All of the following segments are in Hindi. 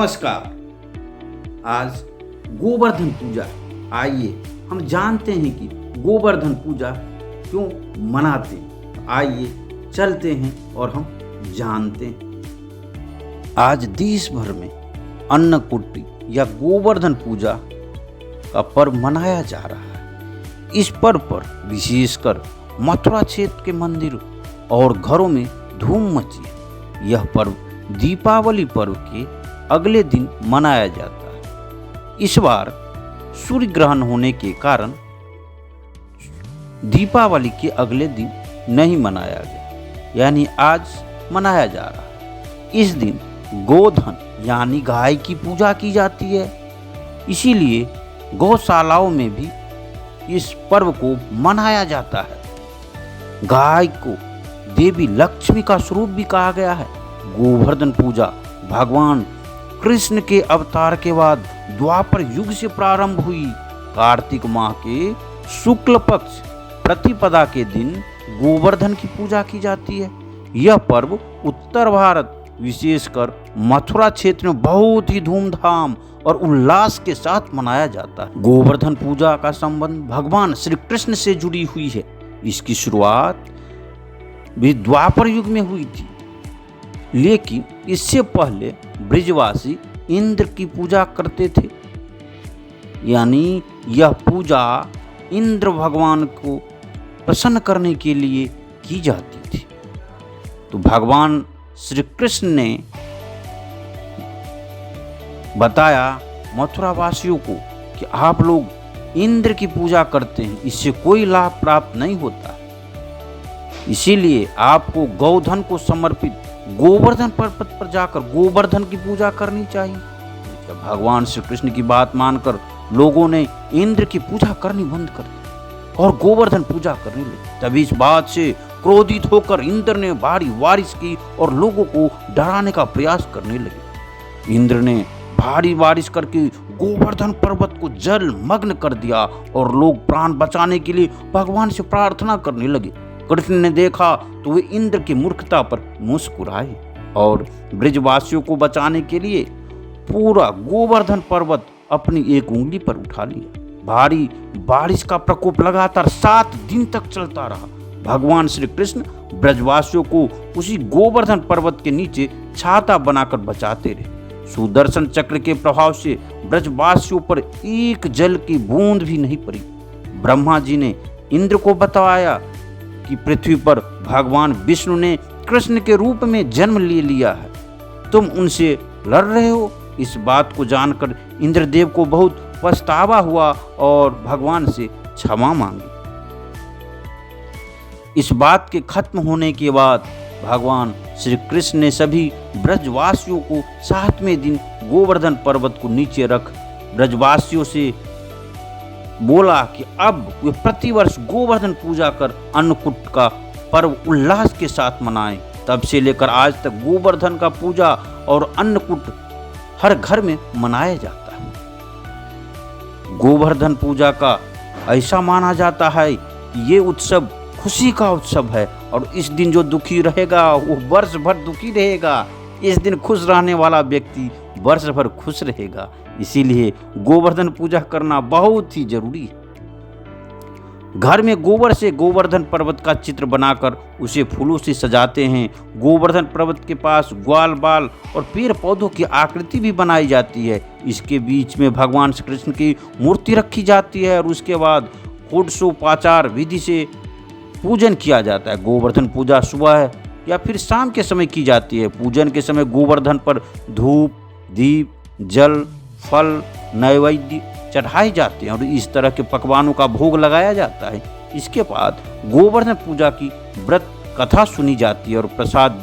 नमस्कार। आज गोवर्धन पूजा। आइए हम जानते हैं कि गोवर्धन पूजा क्यों मनाते हैं। आइए चलते हैं और हम जानते हैं। आज देश भर में अन्नकूट या गोवर्धन पूजा का पर्व मनाया जा रहा है। इस पर्व पर विशेषकर मथुरा क्षेत्र के मंदिर और घरों में धूम मची है। यह पर्व दीपावली पर्व के अगले दिन मनाया जाता है। इस बार सूर्य ग्रहण होने के कारण दीपावली के अगले दिन नहीं मनाया गया, यानी आज मनाया जा रहा है। इस दिन गोधन यानी गाय की पूजा की जाती है, इसीलिए गौशालाओं में भी इस पर्व को मनाया जाता है। गाय को देवी लक्ष्मी का स्वरूप भी कहा गया है। गोवर्धन पूजा भगवान कृष्ण के अवतार के बाद द्वापर युग से प्रारंभ हुई। कार्तिक माह के शुक्ल पक्ष प्रतिपदा के दिन गोवर्धन की पूजा की जाती है। यह पर्व उत्तर भारत विशेषकर मथुरा क्षेत्र में बहुत ही धूमधाम और उल्लास के साथ मनाया जाता है। गोवर्धन पूजा का संबंध भगवान श्री कृष्ण से जुड़ी हुई है। इसकी शुरुआत भी द्वापर युग में हुई थी, लेकिन इससे पहले ब्रजवासी इंद्र की पूजा करते थे, यानी यह पूजा इंद्र भगवान को प्रसन्न करने के लिए की जाती थी। तो भगवान श्री कृष्ण ने बताया मथुरा वासियों को कि आप लोग इंद्र की पूजा करते हैं, इससे कोई लाभ प्राप्त नहीं होता, इसीलिए आपको गोधन को समर्पित गोवर्धन पर्वत पर जाकर गोवर्धन की पूजा करनी चाहिए। जब भगवान श्री कृष्ण की बात मानकर लोगों ने इंद्र की पूजा करनी बंद कर दी और गोवर्धन पूजा करने लगे। तभी इस बात से क्रोधित होकर इंद्र ने भारी बारिश की और लोगों को डराने का प्रयास करने लगे। इंद्र ने भारी बारिश करके गोवर्धन पर्वत को जल मग्न कर दिया और लोग प्राण बचाने के लिए भगवान से प्रार्थना करने लगे। कृष्ण ने देखा तो वे इंद्र की मूर्खता पर मुस्कुराए और ब्रजवासियों को बचाने के लिए पूरा गोवर्धन पर्वत अपनी एक उंगली पर उठा लिया। भारी बारिश का प्रकोप लगातार 7 दिन तक चलता रहा। भगवान श्री कृष्ण ब्रजवासियों को उसी गोवर्धन पर्वत के नीचे छाता बनाकर बचाते रहे। सुदर्शन चक्र के प्रभाव से ब्रजवासियों पर एक जल की बूंद भी नहीं पड़ी। ब्रह्मा जी ने इंद्र को बताया कि पृथ्वी पर भगवान विष्णु ने कृष्ण के रूप में जन्म ले लिया है, तुम उनसे लड़ रहे हो। इस बात को जानकर इंद्रदेव को बहुत पछतावा हुआ और भगवान से क्षमा मांगी। इस बात के खत्म होने के बाद भगवान श्री कृष्ण ने सभी ब्रजवासियों को 7वें दिन गोवर्धन पर्वत को नीचे रख ब्रजवासियों से बोला कि अब वे प्रतिवर्ष गोवर्धन पूजा कर अन्नकूट का पर्व उल्लास के साथ मनाएं। तब से लेकर आज तक गोवर्धन का पूजा और अन्नकूट हर घर में मनाया जाता है। गोवर्धन पूजा का ऐसा माना जाता है कि ये उत्सव खुशी का उत्सव है और इस दिन जो दुखी रहेगा वो वर्ष भर दुखी रहेगा। इस दिन खुश रहने वाला व्यक्ति वर्ष भर खुश रहेगा। इसीलिए गोवर्धन पूजा करना बहुत ही जरूरी है। घर में गोबर से गोवर्धन पर्वत का चित्र बनाकर उसे फूलों से सजाते हैं। गोवर्धन पर्वत के पास ग्वाल बाल और पेड़ पौधों की आकृति भी बनाई जाती है। इसके बीच में भगवान श्री कृष्ण की मूर्ति रखी जाती है और उसके बाद षोडशोपचार विधि से पूजन किया जाता है। गोवर्धन पूजा सुबह या फिर शाम के समय की जाती है। पूजन के समय गोवर्धन पर धूप, दीप, जल, फल, नैवेद्य चढ़ाए जाते हैं और इस तरह के पकवानों का भोग लगाया जाता है। इसके बाद गोवर्धन पूजा की व्रत कथा सुनी जाती है और प्रसाद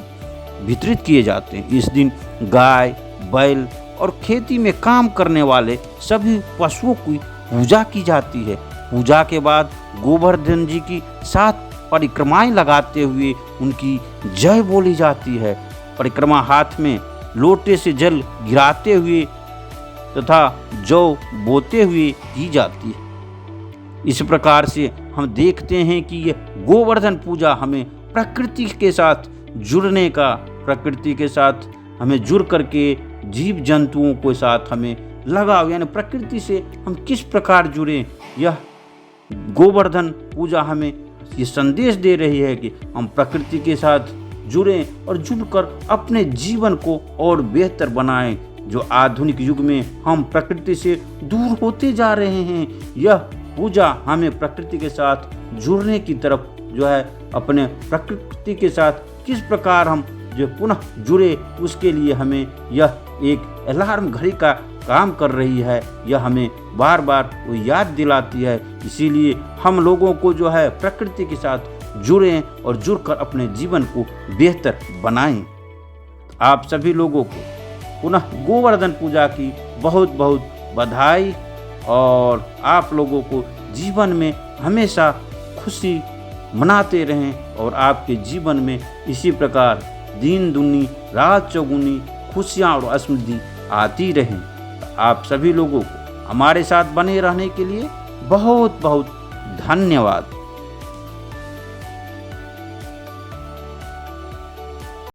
वितरित किए जाते हैं। इस दिन गाय, बैल और खेती में काम करने वाले सभी पशुओं की पूजा की जाती है। पूजा के बाद गोवर्धन जी की 7 परिक्रमाएं लगाते हुए उनकी जय बोली जाती है। परिक्रमा हाथ में लोटे से जल गिराते हुए तथा जौ बोते हुए की जाती है। इस प्रकार से हम देखते हैं कि यह गोवर्धन पूजा हमें प्रकृति के साथ जुड़ने का, प्रकृति के साथ हमें जुड़ करके जीव जंतुओं के साथ हमें लगाव, यानी प्रकृति से हम किस प्रकार जुड़े, यह गोवर्धन पूजा हमें ये संदेश दे रही है कि हम प्रकृति के साथ जुड़ें और जुड़कर अपने जीवन को और बेहतर बनाएं। जो आधुनिक युग में हम प्रकृति से दूर होते जा रहे हैं, यह पूजा हमें प्रकृति के साथ जुड़ने की तरफ जो है, अपने प्रकृति के साथ किस प्रकार हम जो पुनः जुड़े, उसके लिए हमें यह एक अलार्म घड़ी का काम कर रही है। यह हमें बार बार वो याद दिलाती है। इसीलिए हम लोगों को जो है प्रकृति के साथ जुड़ें और जुड़कर अपने जीवन को बेहतर बनाएं। आप सभी लोगों को पुनः गोवर्धन पूजा की बहुत बहुत बधाई, और आप लोगों को जीवन में हमेशा खुशी मनाते रहें और आपके जीवन में इसी प्रकार दिन दुनी रात चौगुनी खुशियाँ और समृद्धि आती रहें। आप सभी लोगों को हमारे साथ बने रहने के लिए बहुत बहुत धन्यवाद।